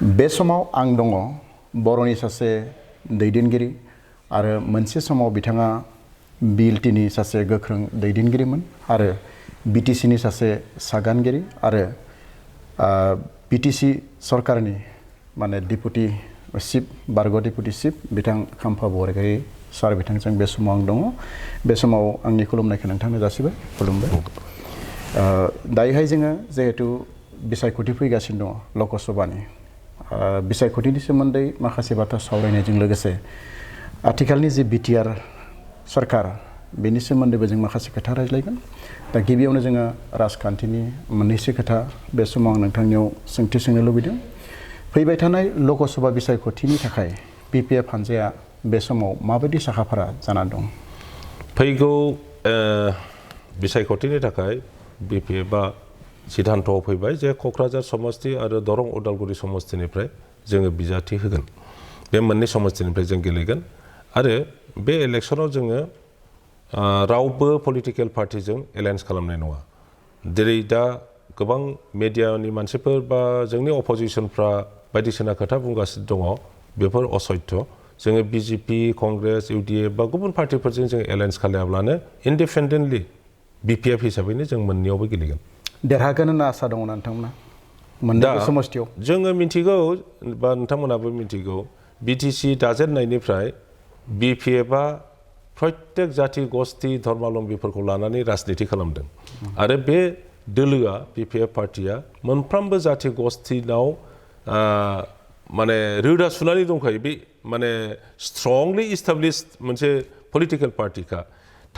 बे समाव आं दङ बर'नि सासे दैदेनगिरि आरो मोनसे समाव बिथाङा बिएलटिनि सासे गोख्रों दैदेनगिरिमोन आरो बिटिसिनि सासे सागानगिरि आरो बिटिसि सरकारनि माने डिपुटि चिफ बारग' डिपुटि चिफ बिथां खाम्फा बरगायारि सार बिथांजों बे समाव आं दङ बे समाव आंनि खुलुमनायखौ नोंथांनो जासिबाय खुलुमबाय दायोहाय जोङो जिहेतु बिसायख'थि फैगासिनो दङ लकसभानि बिसायख'थिनि सोमोन्दै माखासे बाथ्रा सावरायनायजों लोगोसे आथिखालनि जे बिटिआर सरकार बेनि सोमोन्दैबो जों माखासे खोथा रायज्लायगोन दा गिबियावनो जोङो राजखान्थिनि मोननैसो खोथा बे समाव आं नोंथांनियाव सोंथि सोंनो लुबैदों फैबाय थानाय लकसभा बिसायख'थिनि थाखाय बिपिएफ हानजाया बे समाव माबायदि साखाफारा जानानै दं फैगौ बिसायख'थिनि थाखाय बिपिएफआ सिद्धान्तआव फैबाय जे क'क्राझार समस्ति आरो दरं उदालगुरि समस्तिनिफ्राय जोङो बिजाथि होगोन बे मोननै समस्तिनिफ्राय जों गेलेगोन आरो बे इलेक्सनाव जोङो रावबो पलिटिकेल पार्टिजों एलायन्स खालामनाय नङा जेरै दा गोबां मिडियानि मानसिफोर बा जोंनि अपोजिशनफ्रा बायदिसिना खोथा बुंगासिनो दङ बेफोर असत्य जोङो बिजेपि कंग्रेस इउडिएफ बा गुबुन पार्टिफोरजों जों एलायन्स खालायाब्लानो इन्डिपेन्डेन्टलि बिपिएफ हिसाबैनो जों मोननैयावबो गेलेगोन देरहागोन होनना आसा दङ नोंथांमोना मोननैबो समस्तियाव जोङो मिथिगौ बा नोंथांमोनाबो मिथिगौ बिटिसि दाजेननायनिफ्राय बिपिएफआ प्रत्येक जाति गस्थि धर्मालम्बीफोरखौ लानानै राजनिति खालामदों आरो बे दोलोआ बिपिएफ पार्टिया मोनफ्रोमबो जाति गस्थिनाव माने रोदा सुनानै दंखायो बे माने स्ट्रंलि इस्टाब्लिश्ड मोनसे पलिटिकेल पार्टिखा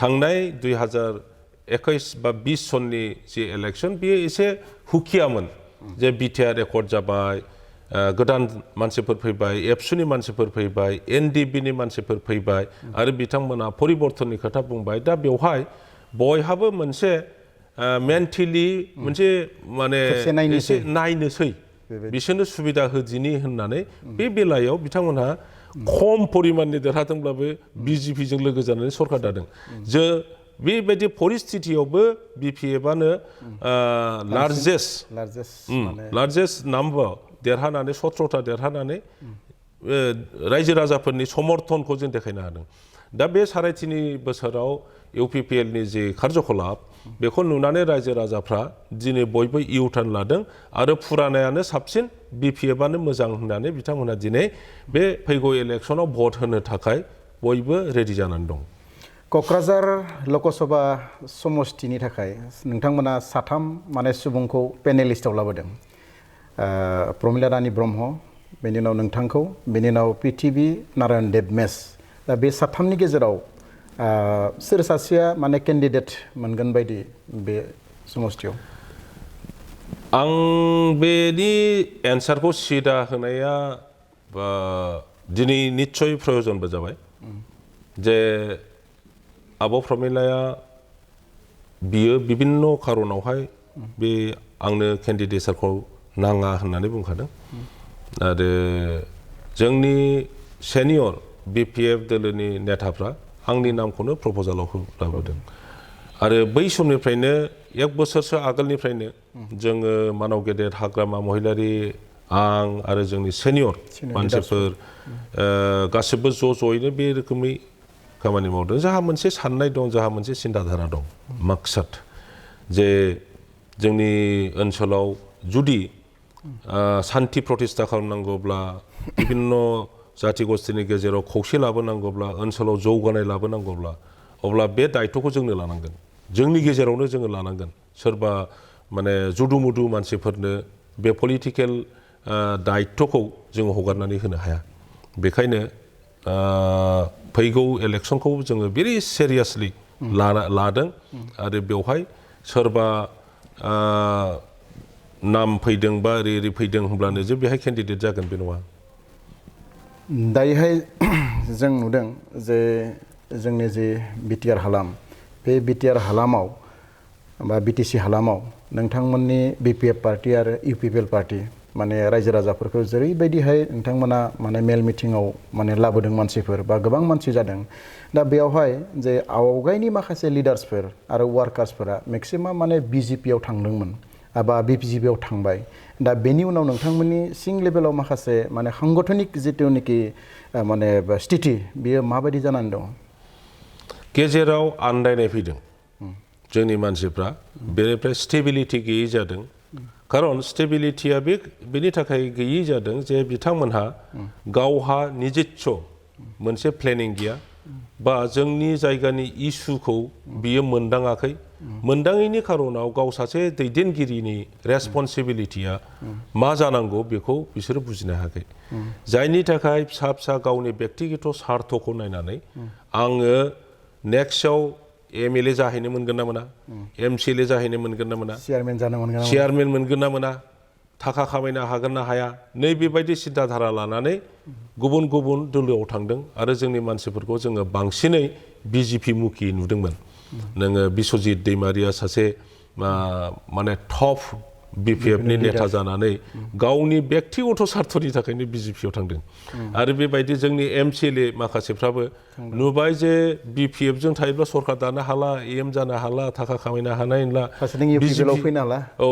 थांनाय 2021 बा 20 सननि जि इलेक्शन बेयो एसे हुखियामोन जे बिटिआर रेकर्ड जाबाय गोदान मानसिफोर फैबाय एबसुनि मानसिफोर फैबाय एनडिबिनि मानसिफोर फैबाय आरो बिथांमोना परिबर्तननि खोथा बुंबाय दा बेवहाय बयहाबो मोनसे मेन्टेलि मोनसे माने एसे नायनोसै बिसोरनो सुबिदा होदिनि होननानै बे बेलायाव बिथांमोनहा खम परिमाननि देरहादोंब्लाबो बिजेपिजों लोगो जानानै सरकार दादों बेबायदि परिस्थितियावबो बिपिएफआनो लार्जेस्ट नाम्बार देरहानानै 17टा देरहानानै रायजो राजाफोरनि समर्थनखौ जों देखायनो हादों दा बे 3.5 बोसोराव इउपिपिएलनि जि कार्यकलाप बेखौ नुनानै रायजो राजाफ्रा दिनै बयबो इउटार्न लादों आरो फुरानायानो साबसिन बिपिएफआनो मोजां होननानै बिथांमोनहा दिनै बे फैगौ इलेक्सनाव भट होनो थाखाय बयबो रेडि जानानै दं क'क्राझार लकसभा समस्तिनि थाखाय नोंथांमोना साथाम माने सुबुंखौ पेनेलिस्टआव लाबोदों प्रमिला रानी ब्रह्म बेनि उनाव नोंथांखौ बेनि उनाव पिटिभि नारायण देब मेस दा बे साथामनि गेजेराव सोर सासेया माने केन्डिडेट मोनगोन बायदि बे समस्तियाव आं बेनि एन्सारखौ सिदा होनाया दिनै निस्सय प्रयजनबो जाबाय जे आब' प्रमिलाया बियो बिभिन्न खारनावहाय बे आंनो केन्डिडेटखौ नाङा होननानै बुंखादों आरो जोंनि सेनियर बिपिएफ दोलोनि नेताफ्रा आंनि नामखौनो प्रप'जालाव लाबोदों आरो बै समनिफ्रायनो 1 बोसोरसो आगोलनिफ्रायनो जोङो मानाव गेदेर हाग्रामा महिलारि आं आरो जोंनि सेनियर मानसिफोर गासिबो ज'यैनो बे रोखोमै खामानि मावदों जोंहा मोनसे साननाय दं जोंहा मोनसे सिन्ताधारा दं माकसाद जे जोंनि ओनसोलाव जुदि शान्ति प्रतिष्ठा खालामनांगौब्ला बिभिन्न जाति गस्थिनि गेजेराव खौसे लाबोनांगौब्ला ओनसोलाव जौगानाय लाबोनांगौब्ला अब्ला बे दायित्वखौ जोंनो लानांगोन जोंनि गेजेरावनो जोङो लानांगोन सोरबा माने जुदु-मुदु मानसिफोरनो बे पलिटिकेल दायित्वखौ जोङो हगारनानै होनो हाया बेखायनो फैगौ इलेक्सनखौ जोङो भेरि सिरियासलि लादों आरो बेवहाय सोरबा नाम फैदों बा ओरै फैदों होनब्लानो जे बेहाय केन्डिडेट जागोन बे नङा दायोहाय जों नुदों जे जोंनि जे बिटिआर हालाम बे बिटिआर हालामाव बा बिटिसि हालामाव नोंथांमोननि बिपिएफ पार्टि आरो इउपिपिएल पार्टि माने रायजो राजाफोरखौ जेरैबायदिहाय नोंथांमोना माने मेल मिटिङाव माने लाबोदों मानसिफोर बा गोबां मानसि जादों दा बेयावहाय जे आवगायनि माखासे लिडार्सफोर आरो वार्कार्सफोरा मेक्सिमाम माने बिजेपियाव थांदोंमोन बा BPGB आव थांबाय दा बेनि उनाव नोंथांमोननि सिं लेभेलाव माखासे माने सांगठनिक जितुनिखि माने स्थिति बियो माबायदि जानानै दं गेजेराव आन्दायनाय फैदों जोंनि मानसिफ्रा बेनिफ्राय स्टेबिलिटि गैयै जादों खारन स्टेबिलिटिया बेनि थाखाय गैयै जादों जे बिथांमोनहा गावहा निजिच्छ मोनसे प्लेनिं गैया बा जोंनि जायगानि इस्युखौ बियो मोनदाङाखै मोनदाङैनि खारनाव गाव सासे दैदेनगिरिनि रेसपन्सिबिलिटिया मा जानांगौ बेखौ बिसोरो बुजिनो हायाखै जायनि थाखाय फिसा फिसा गावनि बेक्तिगत स्वार्थखौ नायनानै आङो नेक्स्टआव MLA जाहैनो मोनगोन ना मोना MCLA जाहैनो मोनगोन ना मोना चेयारमेन मोनगोन ना मोना थाखा खामायनो हागोन ना हाया नै बेबायदि सिन्था धारा लानानै गुबुन गुबुन दोलोआव थांदों आरो जोंनि मानसिफोरखौ जोङो बांसिनै BJP मुखि नुदोंमोन नोङो बिश्वजित दैमारिया सासे माने टप BPF नि नेता जानानै गावनि बेक्तिगत स्वार्थनि थाखायनो BJP आव थांदों आरो बेबायदि जोंनि MCLA माखासेफ्राबो नुबाय जे BPF जों थायोब्ला सरकार दानो हाला AM जानो हाला थाखा खामायनो हानाय नंला औ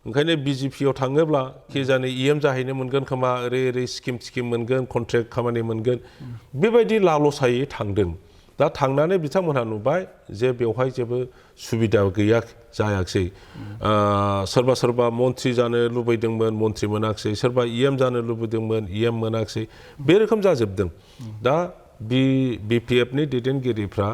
ओंखायनो BJP आव थाङोब्ला खिजाने EM जाहैनो मोनगोन खोमा ओरै स्किम मोनगोन कन्ट्रेक्ट खामानि मोनगोन बेबायदि लालसायै थांदों दा थांनानै बिथांमोनहा नुबाय जे बेवहाय जेबो सुबिदा गैया जायाखै सोरबा सोरबा मन्त्रि जानो लुबैदोंमोन मन्त्रि मोनाखै सोरबा EM जानो लुबैदोंमोन EM मोनाखै बे रोखोम जाजोबदों दा BPF नि दैदेनगिरिफ्रा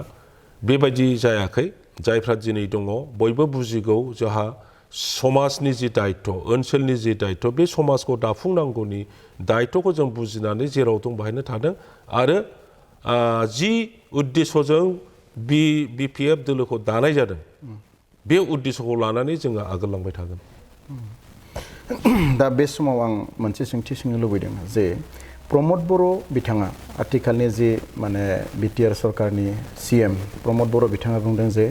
बेबायदि जायाखै जायफ्रा दिनै दङ बयबो बुजिगौ जोंहा समाजनि जि दायित्व ओनसोलनि जि दायित्व बे समाजखौ दाफुंनांगौनि दायित्वखौ जों बुजिनानै जेराव दं बाहायनो थादों आरो जि उद्देश्यजों BPF दोलोखौ दानाय जादों बे उद्देश्यखौ लानानै जोङो आगोलांबाय थागोन दा बे समाव आं मोनसे सोंथि सोंनो लुबैदों जे प्रमद बर' बिथाङा आथिखालनि जि माने BTR सरकारनि CM प्रमद बर' बिथाङा बुंदों जे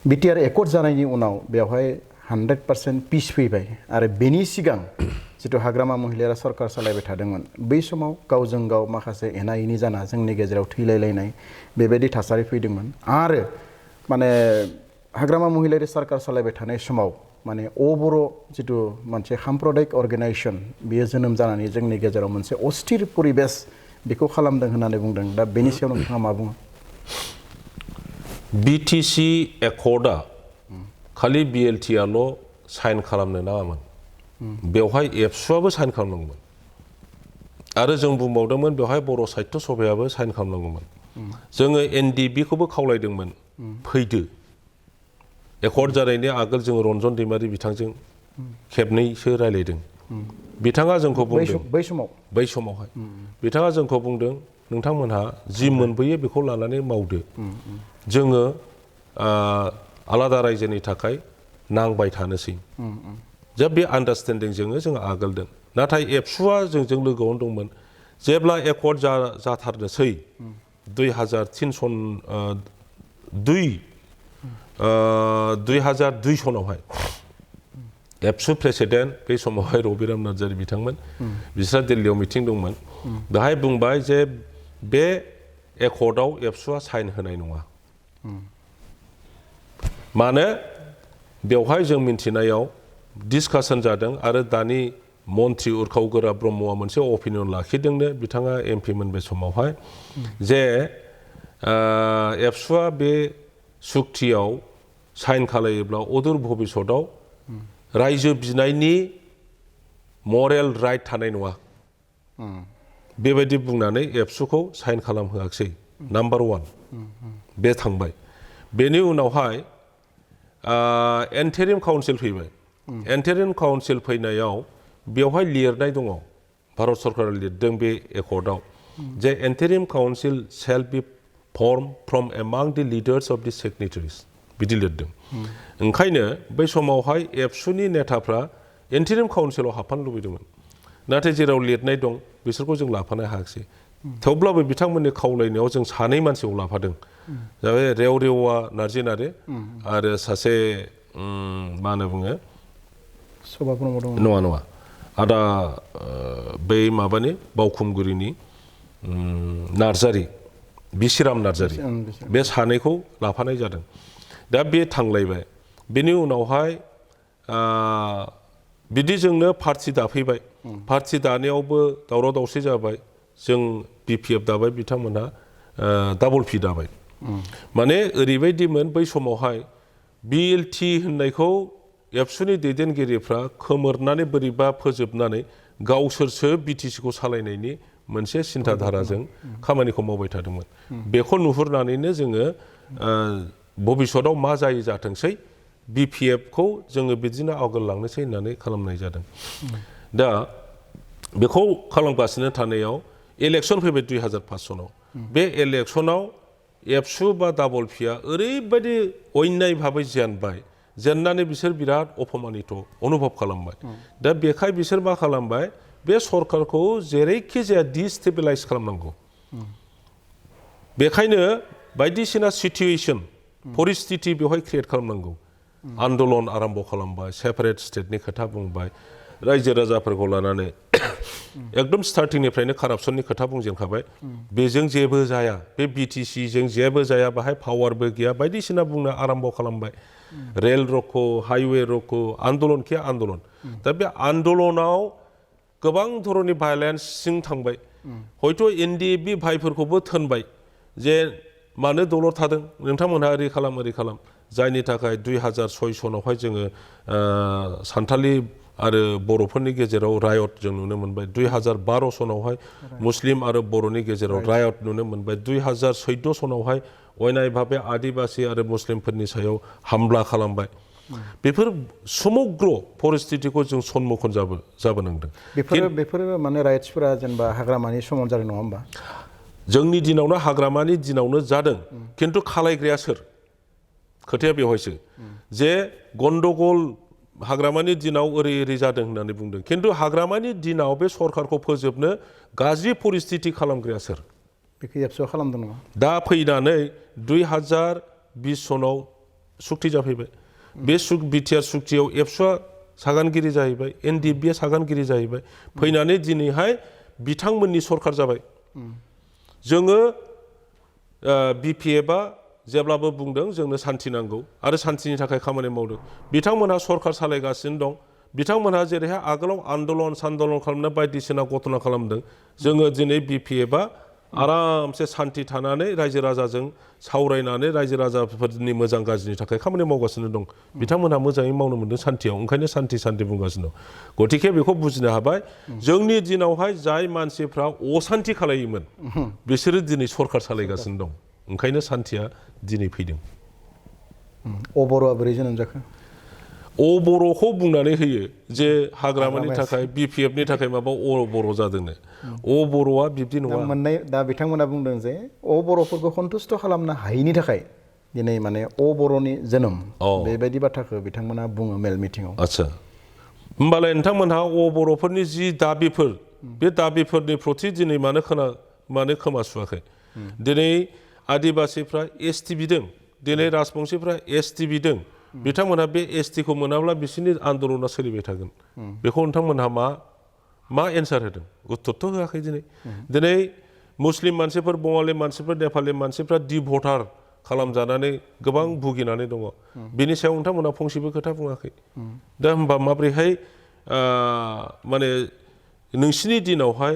BTR एकर्ड जानायनि उनाव बेवहाय 100% पिस फैबाय आरो बेनि सिगां जितु हाग्रामा महिलाया सरकार सालायबाय थादोंमोन बै समाव गावजों गाव माखासे एना एनि जाना जोंनि गेजेराव थैलायलायनाय बेबायदि थासारि फैदोंमोन आरो माने हाग्रामा महिलायारि सरकार सालायबाय थानाय समाव माने बर' जितु मोनसे साम्प्रदायिक अर्गेनाइजेसन बेयो जोनोम जानानै जोंनि गेजेराव मोनसे अस्थिर परिबेस बेखौ खालामदों होननानै बुंदों दा बेनि सायाव नोंथाङा मा बुङो BTC एकर्डआ खालि BLT आल' साइन खालामनो नाङामोन बेवहाय एबसुआबो साइन खालामनांगौमोन आरो जों बुंबावदोंमोन बेवहाय बर' साहित्य सभायाबो साइन खालामनांगौमोन जोङो NDB खौबो खावलायदोंमोन फैदो एकर्ड जानायनि आगोल जों रन्जन दैमारि बिथांजों खेबनैसो रायलायदों बिथाङा जोंखौ बुंदों बै समावहाय बिथाङा जोंखौ बुंदों नोंथांमोनहा जि मोनबोयो बेखौ लानानै मावदो जोङो आलादा रायजोनि थाखाय नांबाय थानोसै जा बे आन्डारस्टेन्डिंजोंनो जों आगोलदों नाथाय एबसुआ जोंजों लोगोआवनो दंमोन जेब्ला एकर्ड जाथारनोसै 2002 सनावहाय एबसु प्रेसिडेन्ट बे समावहाय रबिराम नार्जारि बिथांमोन बिसोरहा दिल्लीयाव मिटिं दंमोन बेहाय बुंबाय जे बे एकर्डआव एबसुआ साइन होनाय नङा मानो बेवहाय जों मिन्थिनायाव डिसकासन जादों आरो दानि मन्त्रि उरखाव गोरा ब्रह्मआ मोनसे अपिनियन लाखिदोंनो बिथाङा MP मोन बे समावहाय जे एबसुआ बे सुक्तियाव साइन खालायोब्ला अदूर भबिष्यतआव रायजो बिनायनि मरेल राइट थानाय नङा बेबायदि बुंनानै एबसुखौ साइन खालामहोआखै नाम्बार 1 बे थांबाय बेनि उनावहाय एन्टेरिम काउन्सिल फैबाय एन्टेरिम काउन्सिल फैनायाव बेवहाय लिरनाय दङ भारत सरकारा लिरदों बे एकर्डआव जे interim council shall be form from एमां दि लिडार्स अफ दि सिगनेटारिज बिदि लिरदों ओंखायनो बै समावहाय एबसुनि नेताफ्रा एन्टेरिम काउन्सिलाव हाबफानो लुबैदोंमोन नाथाय जेराव लिरनाय दं बिसोरखौ जों लाफानो हायाखै थेवब्लाबो बिथांमोननि खावलायनायाव जों सानै मानसिखौ लाफादों जाबाय रेवरेवा नार्जि नारे आरो सासे मा होनना बुङो नङा आदा बै माबानि बावखुंग्रिनि नार्जारि बिसिराम नार्जारि बे सानैखौ लाफानाय जादों दा बे थांलायबाय बेनि उनावहाय बिदिजोंनो पार्टि दाफैबाय पार्टि दानायावबो दावराव दावसि जाबाय जों BPF दाबाय बिथांमोनहा डाबल पि दाबाय माने ओरैबायदिमोन बै समावहाय BLT होननायखौ एबसुनि दैदेनगिरिफ्रा खोमोरनानै बोरैबा फोजोबनानै गावसोरसो BTC खौ सालायनायनि मोनसे सिन्थाधाराजों खामानिखौ मावबाय थादोंमोन बेखौ नुहुरनानैनो जोङो भबिष्यताव मा जायो जाथोंसै BPF खौ जोङो बिदिनो आवगायलांनोसै होननानै खालामनाय जादों दा बेखौ खालामगासिनो थानायाव इलेक्सन फैबाय 2005 सनाव बे इलेक्सनाव एबसु बा डाबल पिया ओरैबायदि अन्याय भाबै जेनबाय जेननानै बिसोर बिराद अपमानित अनुभब खालामबाय दा बेखाय बिसोर मा खालामबाय बे सरकारखौ जेरैखि जाया डिस्टेबिलाइज खालामनांगौ बेखायनो बायदिसिना सिचुएशन परिस्थिति बेवहाय क्रिएट खालामनांगौ आन्दलन आरम्भ खालामबाय सेपारेट स्टेटनि खोथा बुंबाय रायजो राजाफोरखौ लानानै एकदम स्टार्टिंनिफ्रायनो कारापसननि खोथा बुंजेनखाबाय बेजों जेबो जाया बे BTC जों जेबो जाया बाहाय पावारबो गैया बायदिसिना बुंनो आरम्भ खालामबाय रेल रोको हाइवे रोको आन्दलन के आन्दलन दा बे आन्दलनाव गोबां धरननि भायलेन्ससिम थांबाय हयथ' NDFB भाइफोरखौबो थोनबाय जे मानो दलर थादों नोंथांमोनहा ओरै खालाम जायनि थाखाय 2006 सनावहाय जोङो सान्थालि आरो बर'फोरनि गेजेराव रायट जों नुनो मोनबाय 2012 सनावहाय मुस्लिम आरो बर'नि गेजेराव रायट नुनो मोनबाय 2014 सनावहाय अयनाय भाबे आदिबासि आरो मुस्लिमफोरनि सायाव हामला खालामबाय बेफोर समग्र परिस्थितिखौ जों सन्मुखन जाबोनांदों बेफोर माने राइट्सफोरा जेनेबा हाग्रामानि समाव जादों नङा होमबा जोंनि दिनावनो हाग्रामानि दिनावनो जादों खिन्थु खालायग्राया सोर खोथाया बेवहायसो जे गन्डगोल हाग्रामानि दिनाव ओरै जादों होननानै बुंदों खिन्थु हाग्रामानि दिनाव बे सरकारखौ फोजोबनो गाज्रि परिस्थिति खालामग्राया सोर बेखौ एबसुआ खालामदों नङा दा फैनानै 2020 सनाव सुक्ति जाफैबाय बे बिटिआर सुक्तियाव एबसुआ सागानगिरि जाहैबाय NDFBआ सागानगिरि जाहैबाय फैनानै दिनैहाय बिथांमोननि सरकार जाबाय जोङो BPFआ जेब्लाबो बुंदों जोंनो सान्थि नांगौ आरो सान्थिनि थाखाय खामानि मावदों बिथांमोनहा सरकार सालायगासिनो दं बिथांमोनहा जेरैहाय आगोलाव आन्दलन सान्दलन खालामनो बायदिसिना घटना खालामदों जोङो दिनै BPFआ आरामसे सान्थि थानानै रायजो राजाजों सावरायनानै रायजो राजाफोरनि मोजां गाज्रिनि थाखाय खामानि मावगासिनो दं बिथांमोनहा मोजाङै मावनो मोनदों सान्थियाव ओंखायनो सान्थि बुंगासिनो दं गतिके बेखौ बुजिनो हाबाय जोंनि दिनावहाय जाय मानसिफ्रा असान्थि खालायोमोन बिसोरो दिनै सरकार सालायगासिनो दं ओंखायनो सान्थिया दिनै फैदों बर'आ बोरै जोनोम जाखो बर'खौ बुंनानै होयो जे हाग्रामानि थाखाय BPFनि थाखाय माबा बर' जादोंनो बर'आ बिब्दि नङा दा बिथांमोना बुंदों जे बर'फोरखौ सन्तुष्ट खालामनो हायैनि थाखाय दिनै माने बर'नि जोनोम बेबायदि बाथ्राखौ बिथांमोना बुङो मेल मिटिङाव आच्छा होमबालाय नोंथांमोनहा बर'फोरनि जि दाबिफोर बे दाबिफोरनि प्रति दिनै मानो खोमा सुवाखै दिनै आदिबासिफ्रा ST बिदों दिनै राजबंशीफ्रा ST बिदों बिथांमोनहा बे ST खौ मोनाब्ला बिसोरनि आन्दलना सोलिबाय थागोन बेखौ नोंथांमोनहा मा एन्सार होदों उत्तरथ' होआखै दिनै मुस्लिम मानसिफोर बङालि मानसिफोर नेपालि मानसिफ्रा डिभटार खालामजानानै गोबां भुगिनानै दङ बेनि सायाव नोंथांमोनहा फंसेबो खोथा बुङाखै दा होमबा माब्रैहाय माने नोंसिनि दिनावहाय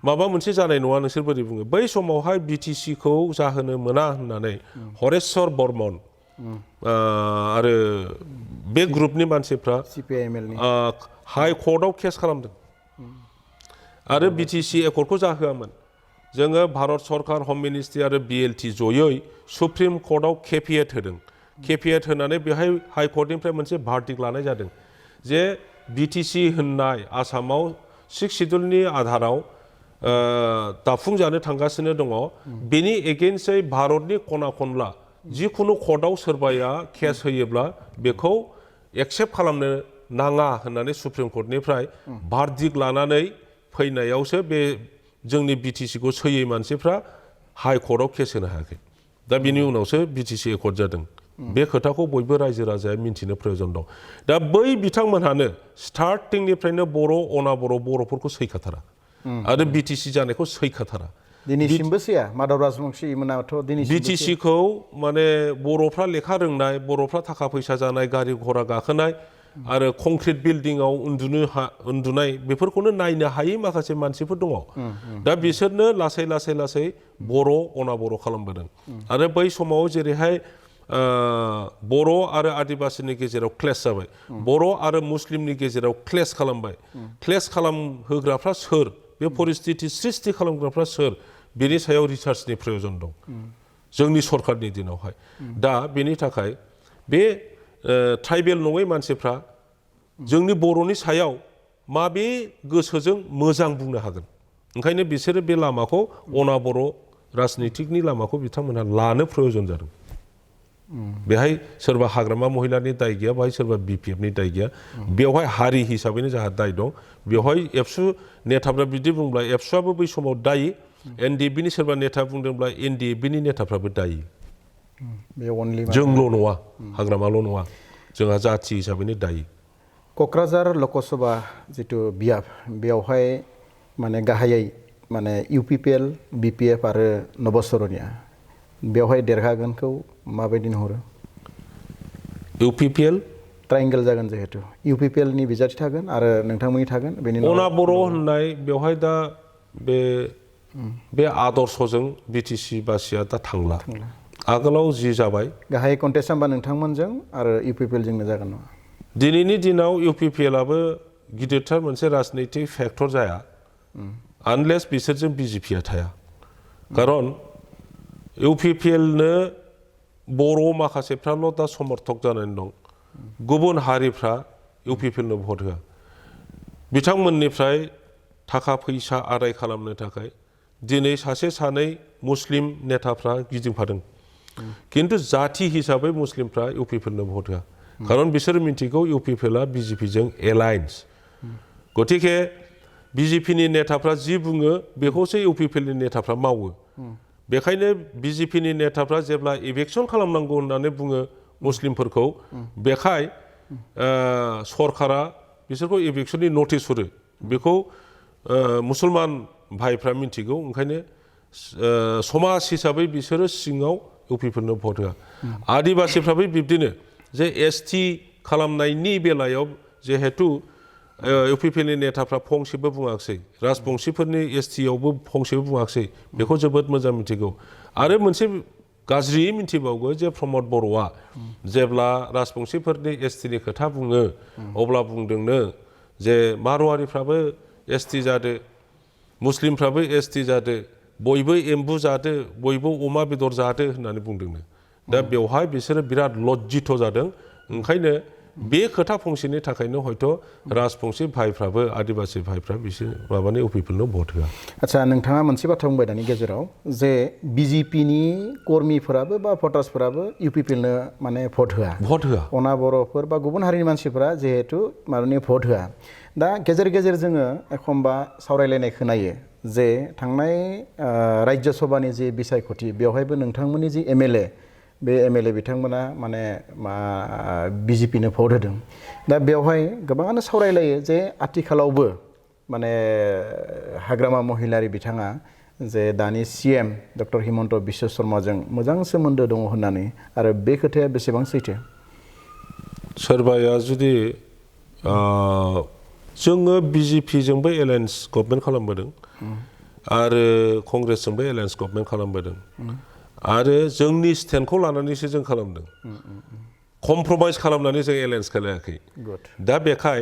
माबा मोनसे जानाय नङा नोंसोर बोरै बुङो बै समावहाय BTC खौ जाहोनो मोना होननानै हरेश्वर बर्मन आरो बे ग्रुपनि मानसिफ्रा हाइ कर्टआव केस खालामदों आरो BTC एकर्डखौ जाहोआमोन जोङो भारत सरकार हम मिनिस्ट्रि आरो BLT जयै सुप्रिम कर्टआव केफिएट होदों केफिएट होनानै बेहाय हाइ कर्टनिफ्राय मोनसे भार्डिक्ट लानाय जादों जे BTC होननाय आसामाव 6 सिडुलनि आधाराव दाफुंजानो थांगासिनो दङ बेनि एगेन्स्टै भारतनि खना खनला जिखुनु कर्टआव सोरबाया केस होयोब्ला बेखौ एक्सेप्ट खालामनो नाङा होननानै सुप्रिम कर्टनिफ्राय भार्डिक्ट लानानै फैनायावसो बे जोंनि BTC खौ सैयै मानसिफ्रा हाइ कर्टआव केस होनो हायाखै दा बिनि उनावसो BTC एकर्ड जादों बे खोथाखौ बयबो रायजो राजाया मिन्थिनो प्रयोजन दं दा बै बिथांमोनहानो स्टार्टिंनिफ्रायनो बर' अना बर'फोरखौ सैखाथारा आरो BTC जानायखौ सैखाथारा दिनैसिमबो सिया माधव राजबंशी मोनाथ' दिनैसिमबो बिटिसिखौ माने बर'फ्रा लेखा रोंनाय बर'फ्रा थाखा फैसा जानाय गारि घोड़ा गाखोनाय आरो कंक्रिट बिल्डिंआव उन्दुनाय बेफोरखौनो नायनो हायै माखासे मानसिफोर दङ दा बिसोरनो लासै लासै लासै बर' अनाबर' खालामबोदों आरो बै समाव जेरैहाय बर' आरो आदिबासिनि गेजेराव क्लेश जाबाय बर' आरो मुस्लिमनि गेजेराव क्लेश खालामबाय क्लेश खालामहोग्राफ्रा सोर बे परिस्थिति सृष्टि खालामग्राफ्रा सोर बेनि सायाव रिसार्चनि प्रयोजन दं जोंनि सरकारनि दिनावहाय दा बेनि थाखाय बे ट्राइबेल नङै मानसिफ्रा जोंनि बर'नि सायाव माबे गोसोजों मोजां बुंनो हागोन ओंखायनो बिसोरो बे लामाखौ अनाबर' राजनितिकनि लामाखौ बिथांमोनहा लानो प्रयोजन जादों बेहाय सोरबा हाग्रामा महिलानि दाय गैया बेहाय सोरबा बिपिएफनि दाय गैया बेवहाय हारि हिसाबैनो जोंहा दाय दं बेवहाय एबसु नेताफ्रा बिदि बुंब्ला एबसुआबो बै समाव दायि एनडिएफबिनि सोरबा नेता बुंदोंब्ला एनडिएफबिनि नेताफ्राबो दायि जोंल' नङा हाग्रामाल' नङा जोंहा जाथि हिसाबैनो दायि क'क्राझार लकसभा जिथु बियाब बेवहाय माने गाहायै माने इउपिपिएल बिपिएफ आरो नबसरनिया बेवहाय देरहागोनखौ माबायदि नुहुरो इउपिपिएल ट्रायंगल जागोन जिहेतु इउपिपिएलनि बिजाथि थागोन आरो नोंथांमोननि थागोन बेनि अनाबर' होननाय बेवहाय दा बे आदर्शजों बिटिसि बासिया दा थांला आगोलाव जि जाबाय गाहाय कन्टेस्ट होनबा नोंथांमोनजों आरो इउपिपिएलजोंनो जागोन नामा दिनैनि दिनाव इउपिपिएलआबो गिदिरथार मोनसे राजनैतिक फेक्टर जाया आनलेस बिसोरजों बिजेपिया थाया खारन इउपिपिएलनो बर' माखासेफ्राल' दा समर्थक जानानै दं गुबुन हारिफ्रा इउपिपिएलनो भट होआ बिथांमोननिफ्राय थाखा फैसा आदाय खालामनो थाखाय दिनै सासे सानै मुस्लिम नेताफ्रा गिदिंफादों किन्तु जाथि हिसाबै मुस्लिमफ्रा इउपिपिएलनो भट होआ खारन बिसोर मिन्थिगौ इउपिपिएलआ बिजेपिजों एलायन्स गतिके बिजेपिनि नेताफ्रा जि बुङो बेखौसो इउपिपिएलनि नेताफ्रा मावो बेखायनो बिजेपिनि नेताफ्रा जेब्ला इलेक्सन खालामनांगौ होननानै बुङो मुस्लिमफोरखौ बेखाय सरकारा बिसोरखौ इलेक्सननि नटिस हरो बेखौ मुसलमान भाइफ्रा मिन्थिगौ ओंखायनो समाज हिसाबै बिसोरो सिङाव इउपिपिएलनो भट होआ आदिबासिफ्राबो बिब्दिनो जे एसटि खालामनायनि बेलायाव जिहेतु इउपिपिएलनि नेताफ्रा फंसेबो बुङाखिसै राजबंशीफोरनि एसटिआवबो फंसेबो बुङाखिसै बेखौ जोबोद मोजां मिथिगौ आरो मोनसे गाज्रियै मिथिबावगौ जे प्रमद बर'आ जेब्ला राजबंशीफोरनि एसटिनि खोथा बुङो अब्ला बुंदोंनो जे मारवारिफ्राबो एसटि जादो मुस्लिमफ्राबो एसटि जादो बयबो एम्बु जादो बयबो अमा बेदर जादो होननानै बुंदोंनो दा बेवहाय बिसोरो बिराद लज्जित जादों ओंखायनो बे खोथा फंसेनि थाखायनो हयथ' राजबंशी भाइफ्राबो आदिबासि भाइफ्रा बिसोर माबानि इउपिपिएलनो भट होआ आच्छा नोंथाङा मोनसे बाथ्रा बुंबाय दानि गेजेराव जे बिजेपिनि कर्मिफोराबो बा भटार्सफोराबो इउपिपिएलनो माने भट होआ अनाबर'फोर बा गुबुन हारिनि मानसिफोरा जिहेतु माने भट होआ दा गेजेर गेजेर जोङो एखमबा सावरायलायनाय खोनायो जे थांनाय राज्य सभानि जि बिसायख'थि बेवहायबो नोंथांमोननि जि एमएलए बे एमएलए बिथांमोना माने बिजेपिनो भट होदों दा बेवहाय गोबाङानो सावरायलायो जे आथिखालावबो माने हाग्रामा महिलारि बिथाङा जे दानि सीएम डक्टर हिमन्त बिश्व शर्माजों मोजां सोमोन्दो दङ होननानै आरो बे खोथाया बेसेबां सैथो सोरबाया जुदि जोङो बिजेपिजोंबो एलायन्स गभर्नमेन्ट खालामबोदों आरो कंग्रेसजोंबो एलायन्स गभर्नमेन्ट खालामबोदों आरो जोंनि स्टेन्डखौ लानानैसो जों खालामदों कमप्रमाइज खालामनानै जों एलायन्स खालायाखै दा बेखाय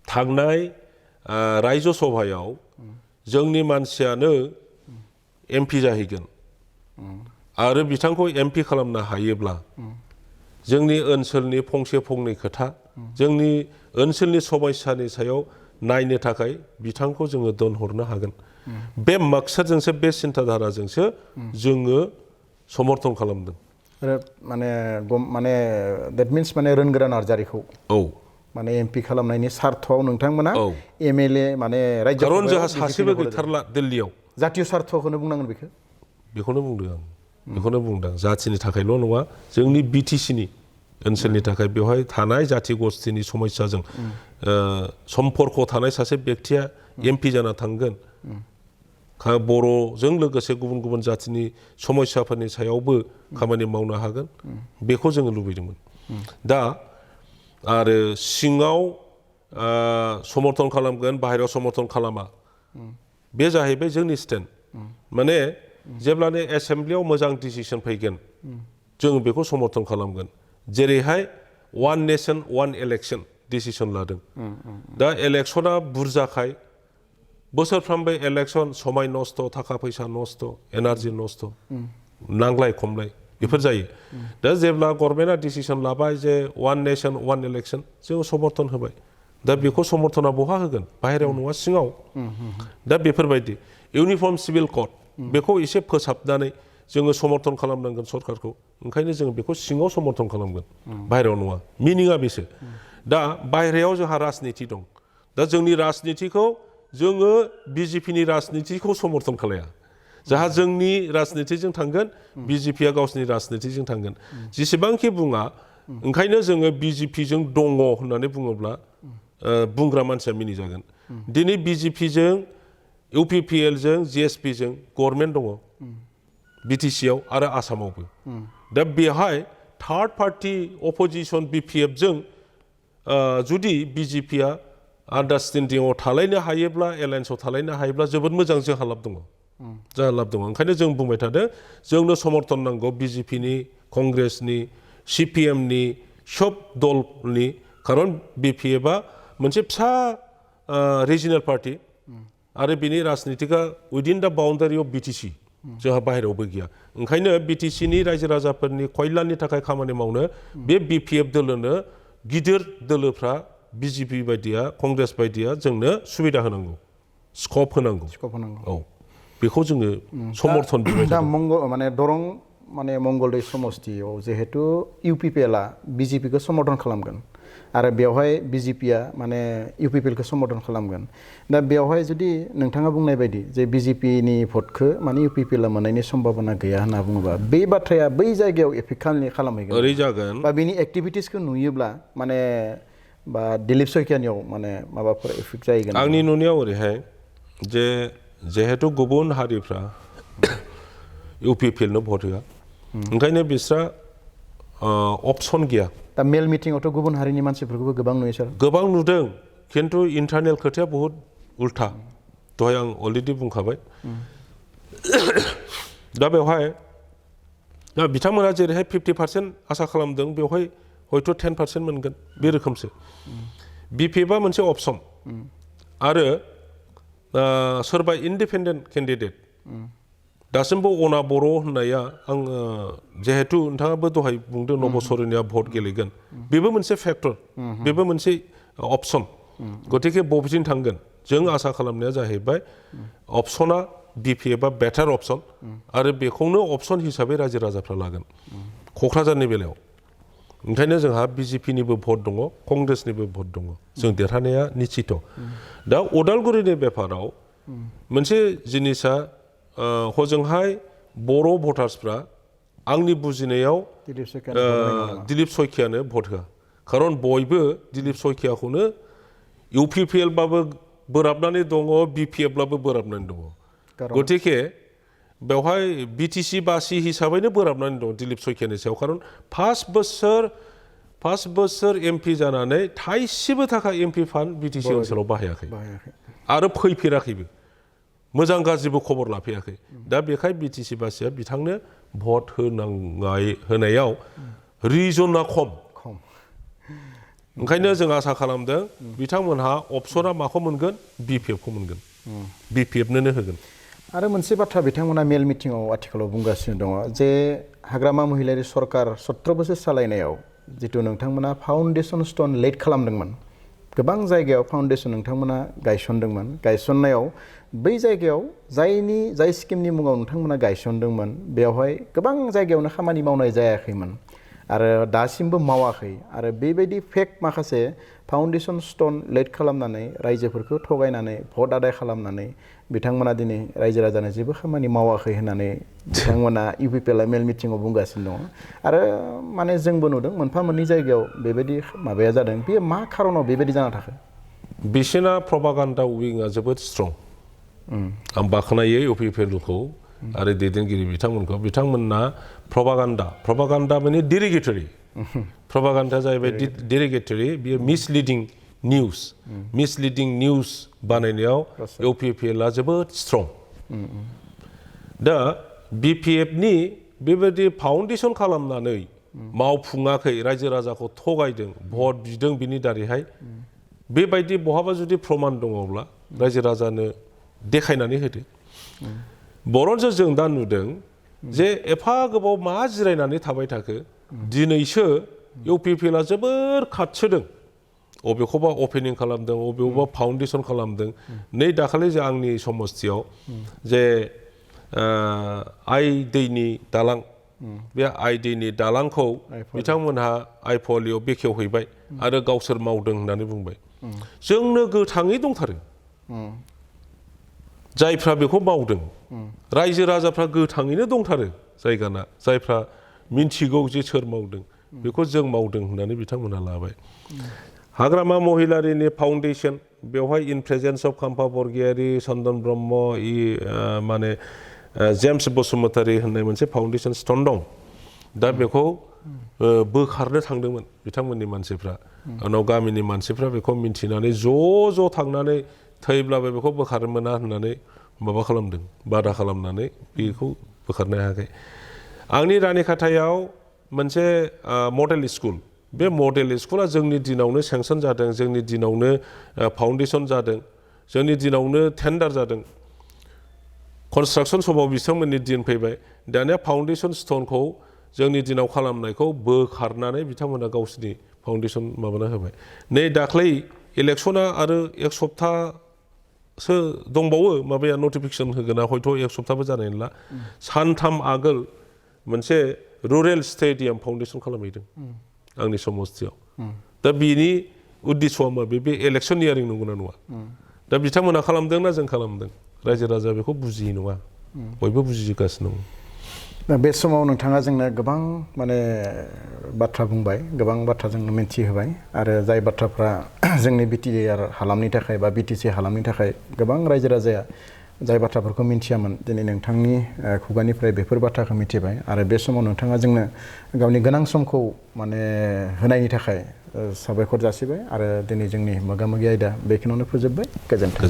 थांनाय रायजो सभायाव जोंनि मानसियानो एमपि जाहैगोन आरो बिथांखौ एमपि खालामनो हायोब्ला जोंनि ओनसोलनि फंसे फंनै खोथा जोंनि ओनसोलनि समस्यानि सायाव नायनो थाखाय बिथांखौ जोङो दोनहरनो हागोन बे मकसदजोंसो बे सिन्ताधाराजोंसो जोङो समर्थन खालामदों माने दैट मिन्स माने रोनगोरा नार्जारिखौ माने एमपि खालामनायनि सार्थआव नोंथांमोना एमएलए माने राज्य खारन जोंहा सासेबो गैथारला दिल्लीयाव जातीय सार्थखौनो बुंनांगोन बेखौनो बुंदों आं बेखौनो बुंदों जाथिनि थाखायल' नङा जोंनि बिटिसिनि ओनसोलनि थाखाय बेवहाय थानाय जाथि गस्थिनि समस्याजों सम्पर्क थानाय सासे बेक्तिया एमपि जाना थांगोन बर'जों लोगोसे गुबुन गुबुन जातिनि समस्याफोरनि सायावबो खामानि मावनो हागोन बेखौ जोङो लुबैदोंमोन दा आरो सिङाव समर्थन खालामगोन बाहेरायाव समर्थन खालामा बे जाहैबाय जोंनि स्टेन्ड माने जेब्लानो एसेम्ब्लियाव मोजां डिसिसन फैगोन जों बेखौ समर्थन खालामगोन जेरैहाय one nation one election decision लादों दा इलेक्शना बुरजाखाय बोसोरफ्रामबो इलेक्शन समाय नस्थ थाखा फैसा नस्थ एनार्जि नस्थ नांलाय खमलाय बेफोर जायो दा जेब्ला गभर्नमेन्टआ डिसिसन लाबाय जे वान नेशन वान इलेक्शन जों समर्थन होबाय दा बेखौ समर्थना बहा होगोन बाहेरायाव नङा सिङाव दा बेफोरबायदि इउनिफर्म सिभिल कोड बेखौ एसे फोसाबनानै जोङो समर्थन खालामनांगोन सरकारखौ ओंखायनो जों बेखौ सिङाव समर्थन खालामगोन बाहेरायाव नङा मिनिङा बेसो दा बाहेरायाव जोंहा राजनिति दं दा जोंनि राजनितिखौ जोङो बिजेपिनि राजनितिखौ समर्थन खालाया जाहा जोंनि राजनितिजों थांगोन बिजेपिया गावसिनि राजनितिजों थांगोन जेसेबांखि बुङा ओंखायनो जोङो बिजेपिजों दङ होननानै बुङोब्ला बुंग्रा मानसिया मिनिजागोन दिनै बिजेपिजों इउपिपिएलजों जिएसपिजों गभर्नमेन्ट दङ बिटिसिआव आरो आसामावबो दा बेहाय थार्ड पार्टि अपोजिसन बिपिएफजों जुदि बिजेपिया आन्डारस्टेन्डिंआव थालायनो हायोब्ला एलायन्सआव थालायनो हायोब्ला जोबोद मोजां जोंहा लाब दङ ओंखायनो जों बुंबाय थादों जोंनो समर्थन नांगौ बिजेपिनि कंग्रेसनि सिपिएमनि सब दलनि खारन बिपिएफआ मोनसे फिसा रिजनेल पार्टि आरो बिनि राजनितिका उइदिन द बाउन्डारि अफ बिटिसि जोंहा बाहेरायावबो गैया ओंखायनो बिटिसिनि रायजो राजाफोरनि कल्याणनि थाखाय खामानि मावनो बे बिपिएफ दोलोनो गिदिर दोलोफ्रा बिजेपि बायदिया कंग्रेस बायदिया जोंनो सुबिदा होनांगौ स्कप होनांगौ औ बेखौ जोङो समर्थन बिबाय दा माने दरं माने मंगलदै समस्तियाव जिहेतु इउपिपिएलआ बिजेपिखौ समर्थन खालामगोन आरो बेवहाय बिजेपिया माने इउपिपिएलखौ समर्थन खालामगोन दा बेवहाय जुदि नोंथाङा बुंनाय बायदि जे बिजेपिनि भटखौ माने इउपिपिएलआ मोननायनि सम्भाबना गैया होनना बुङोबा बे बाथ्राया बै जायगायाव एफेक्ट खालामहैगोन ओरै जागोन बा बिनि एक्टिभिटिसखौ नुयोब्ला माने बा दिलीप सयकियानियाव माने माबाफोर एफेक्ट जाहैगोन आंनि नुनायाव ओरैहाय जे जिहेतु गुबुन हारिफ्रा इउपिपिएलनो भट होआ ओंखायनो बिस्रा अपसन गैया दा मेल मिटिङावथ' गुबुन हारिनि मानसिफोरखौबो गोबां नुयो सार गोबां नुदों खिन्थु इन्टारनेल खोथाया बहुत उल्था दहाय आं अलरेडि बुंखाबाय दा बेवहाय बिथांमोना जेरैहाय 50% आसा खालामदों बेवहाय हयथ' 10% मोनगोन बे रोखोमसो बिपिएफआ मोनसे अपसन आरो सोरबा इन्डिपेन्डेन्ट केन्डिडेट दासिमबो अना बर' होननाया आं जिहेतु नोंथाङाबो दहाय बुंदों नबसरनिया भट गेलेगोन बेबो मोनसे फेक्टर बेबो मोनसे अपसन गतिके बबेथिं थांगोन जों आसा खालामनाया जाहैबाय अपसना बिपिएफआ बेटार अपसन आरो बेखौनो अपसन हिसाबै रायजो राजाफ्रा लागोन क'क्राझारनि बेलायाव ओंखायनो जोंहा बिजेपिनिबो भट दङ कंग्रेसनिबो भट दङ जों देरहानाया निश्चित दा उदालगुरिनि बेफाराव मोनसे जिनिसा हजोंहाय बर' भटार्सफ्रा आंनि बुजिनायाव दिलीप सयकियानो भट होआ खारन बयबो दिलीप सयकियाखौनो इउपिपिएलबाबो बोराबनानै दङ बिपिएफब्लाबो बोराबनानै दङ गतिके बेवहाय बिटिसि बासि हिसाबैनो बोराबनानै दं दिलीप सयकियानि सायाव खारन पास बोसोर एमपि जानानै थाइसेबो थाखा एमपि फान्ड बिटिसि ओनसोलाव बाहायाखै आरो फैफेराखैबो मोजां गाज्रिबो खबर लाफैयाखै दा बेखाय बिटिसि बासिया बिथांनो भट होनायाव रिजना खम ओंखायनो जों आसा खालामदों बिथांमोनहा अपसना माखौ मोनगोन बिपिएफखौ मोनगोन बिपिएफनोनो होगोन आरो मोनसे बाथ्रा बिथांमोना मेल मिटिङाव आथिखालाव बुंगासिनो दङ जे हाग्रामा महिलारि सरकार 17 बोसोर सालायनायाव जितु नोंथांमोना फाउन्डेसन स्टोन लेट खालामदोंमोन गोबां जायगायाव फाउन्डेसन नोंथांमोना गायसनदोंमोन गायसननायाव बै जायगायाव जाय स्किमनि मुङाव नोंथांमोना गायसनदोंमोन बेवहाय गोबां जायगायावनो खामानि मावनाय जायाखैमोन आरो दासिमबो मावाखै आरो बेबायदि फेक माखासे फाउन्डेसन स्टोन लेट खालामनानै रायजोफोरखौ थगायनानै भट आदाय खालामनानै बिथांमोना दिनै रायजो राजानो जेबो खामानि मावाखै होननानै बिथांमोना इउपिपिएलआ मेल मिटिङाव बुंगासिनो दङ आरो माने जोंबो नुदों मोनफा मोननै जायगायाव बेबायदि माबाया जादों बेयो मा खारनाव बेबायदि जाना थाखो बिसिना प्रपागान्डा उइंआ जोबोद स्ट्रं आं बाख्नायो इउपिपिएलखौ आरो दैदेनगिरि बिथांमोनना प्रपागान्डा माने डिरेगेटरि प्रपागान्डा जाहैबाय डिरेगेटरि बियो मिसलिडिं निउस बानायनायाव इउपिपिएलआ जोबोद स्ट्रं दा बिपिएफनि बेबायदि फाउन्डेसन खालामनानै मावफुङाखै रायजो राजाखौ थगायदों भट बिदों बिनि दारैहाय बेबायदि बहाबा जुदि प्रमान दङब्ला रायजो राजानो देखायनानै होदो बरन्सो जों दा नुदों जे एफा गोबाव मा जिरायनानै थाबाय थाखो दिनैसो इउपिपिएलआ जोबोर खारसोदों अबेखौबा अपेनिं खालामदों अबेखौबा फाउन्डेसन खालामदों नै दाखालि जे आंनि समस्थियाव जे आइ दैनि दालां बे आइ दैनि दालांखौ बिथांमोनहा आइफवालियाव बेखेवहैबाय आरो गावसोर मावदों होननानै बुंबाय जोंनो गोथाङै दंथारो जायफ्रा बेखौ मावदों रायजो राजाफ्रा गोथाङैनो दंथारो जायगाना जायफ्रा मिन्थिगौ जे सोर मावदों बेखौ जों मावदों होननानै बिथांमोनहा लाबाय हाग्रामा महिलारिनि फाउन्डेसन बेवहाय इन प्रेजेन्स अफ खाम्फा बरगयारी चन्दन ब्रह्म माने जेम्स बसुमतारी होननाय मोनसे फाउन्डेसन स्टन दं दा बेखौ बोखारनो थांदोंमोन बिथांमोननि मानसिफ्रा उनाव गामिनि मानसिफ्रा बेखौ मिन्थिनानै ज' थांनानै थैब्लाबो बेखौ बोखारनो मोना होननानै माबा खालामदों बादा खालामनानै बेखौ बोखारनो हायाखै आंनि रानिखाथायाव मोनसे मडेल स्कुल बे मडेल स्कुला जोंनि दिनावनो सेंसन जादों जोंनि दिनावनो फाउन्डेसन जादों जोंनि दिनावनो टेन्डार जादों कनस्ट्राक्सन समाव बिथांमोननि दिन फैबाय दानिया फाउन्डेसन स्टनखौ जोंनि दिनाव खालामनायखौ बोखारनानै बिथांमोना गावसिनि फाउन्डेसन माबाना होबाय नै दाख्लै इलेक्सना आरो एक सप्ताहसो दंबावो माबाया नटिफिकेसन होगोना हयथ' एक सप्ताहबो जानाय नंला सानथाम आगोल मोनसे रुरेल स्टेडियाम फाउन्डेसन खालामहैदों आंनि समस्थियाव दा बिनि उद्देश्यआ माबे बे इलेक्सनियारिं नंगौना नङा दा बिथांमोना खालामदोंना जों खालामदों रायजो राजा बेखौ बुजियै नङा बयबो बुजिगासिनो दं दा बे समाव नोंथाङा जोंनो गोबां माने बाथ्रा बुंबाय गोबां बाथ्रा जोंनो मिन्थिहोबाय आरो जाय बाथ्राफ्रा जोंनि बिटिआर हालामनि थाखाय बा बिटिसि हालामनि थाखाय गोबां रायजो राजाया जाय बाथ्राफोरखौ मिन्थियामोन दिनै नोंथांनि खुगानिफ्राय बेफोर बाथ्राखौ मिथिबाय आरो बे समाव नोंथाङा जोंनो गावनि गोनां समखौ माने होनायनि थाखाय साबायखर जासिबाय आरो दिनै जोंनि मोगा मोगि आयदा बेखिनियावनो फोजोबबाय गोजोन्थों